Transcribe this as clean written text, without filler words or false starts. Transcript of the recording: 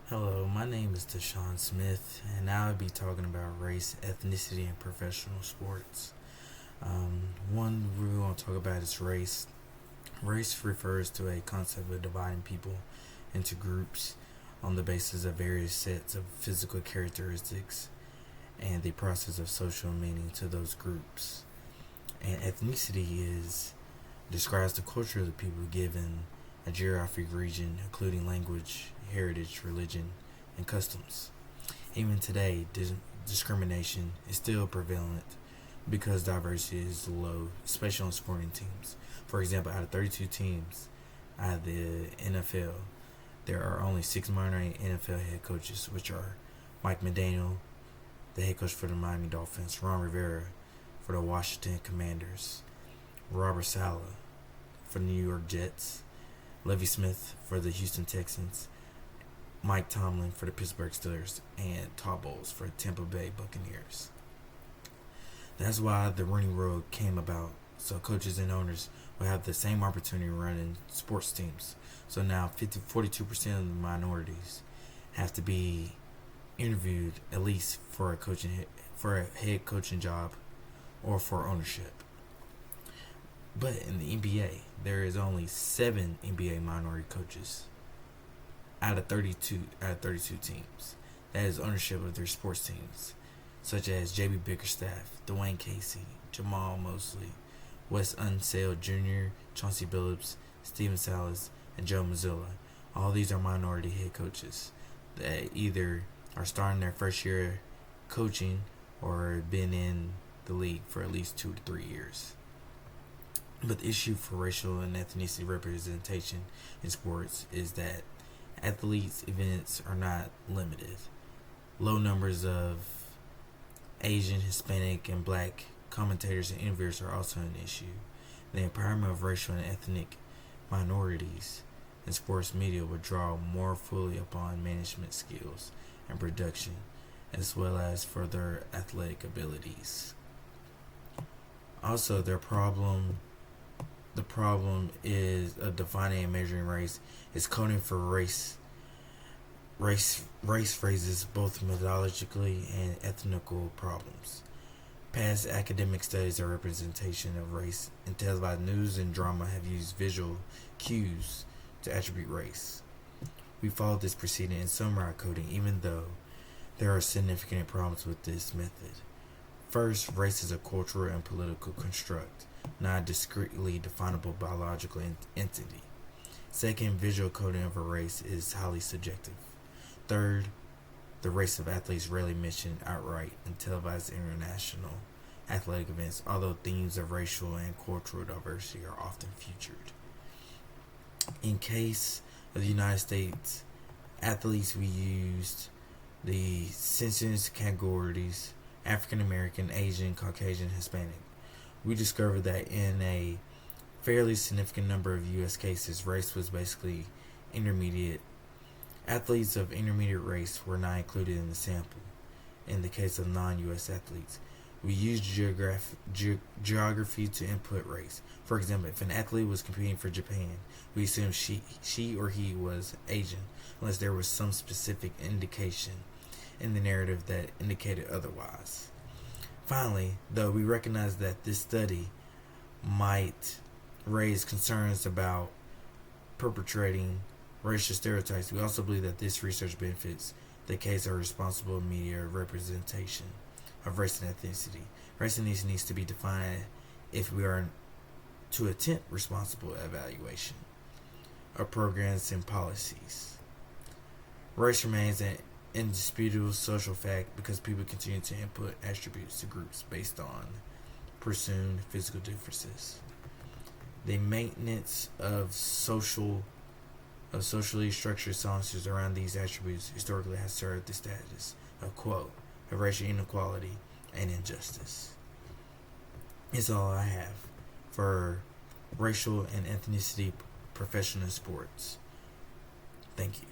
Hello, my name is Deshaun Smith, and now I'll be talking about race, ethnicity, and professional sports. One we want to talk about is race. Race refers to a concept of dividing people into groups on the basis of various sets of physical characteristics and the process of social meaning to those groups. And ethnicity is describes the culture of the people given a geographic region, including language, heritage, religion, and customs. Even today, discrimination is still prevalent because diversity is low, especially on sporting teams. For example, out of 32 teams out of the NFL, there are only 6 minority NFL head coaches, which are Mike McDaniel, the head coach for the Miami Dolphins, Ron Rivera for the Washington Commanders, Robert Saleh for the New York Jets, Levy Smith for the Houston Texans, Mike Tomlin for the Pittsburgh Steelers, and Todd Bowles for the Tampa Bay Buccaneers. That's why the running rule came about, so coaches and owners will have the same opportunity running sports teams. So now 42% of the minorities have to be interviewed at least for a head coaching job or for ownership. But in the NBA, there is only 7 NBA minority coaches out of 32 teams. That is ownership of their sports teams, such as J.B. Bickerstaff, Dwayne Casey, Jamal Mosley, Wes Unseld Jr., Chauncey Billups, Steven Silas, and Joe Mazzulla. All these are minority head coaches that either are starting their first year coaching or been in the league for at least 2 to 3 years. But the issue for racial and ethnicity representation in sports is that athletes' events are not limited. Low numbers of Asian, Hispanic, and Black commentators and interviewers are also an issue. The empowerment of racial and ethnic minorities in sports media would draw more fully upon management skills and production, as well as for their athletic abilities. Also, the problem is defining and measuring race is coding for race phrases both methodologically and ethnical problems. Past academic studies of representation of race in televised news and drama have used visual cues to attribute race. We followed this proceeding in summary coding, even though there are significant problems with this method. First, race is a cultural and political construct, not a discretely definable biological entity. Second, visual coding of a race is highly subjective. Third, the race of athletes rarely mentioned outright in televised international athletic events, although themes of racial and cultural diversity are often featured. In case of the United States athletes, we used the census categories African American, Asian, Caucasian, Hispanic. We discovered that in a fairly significant number of U.S. cases, race was basically intermediate. Athletes of intermediate race were not included in the sample. In the case of non-U.S. athletes, we used geography to input race. For example, if an athlete was competing for Japan, we assumed she or he was Asian, unless there was some specific indication in the narrative that indicated otherwise. Finally, though we recognize that this study might raise concerns about perpetrating racial stereotypes, we also believe that this research benefits the case of responsible media representation of race and ethnicity. Race and ethnicity needs to be defined if we are to attempt responsible evaluation of programs and policies. Race remains an indisputable social fact because people continue to input attributes to groups based on presumed physical differences. The maintenance of socially structured silences around these attributes historically has served the status of quote of racial inequality and injustice. It's all I have for racial and ethnicity professional sports. Thank you.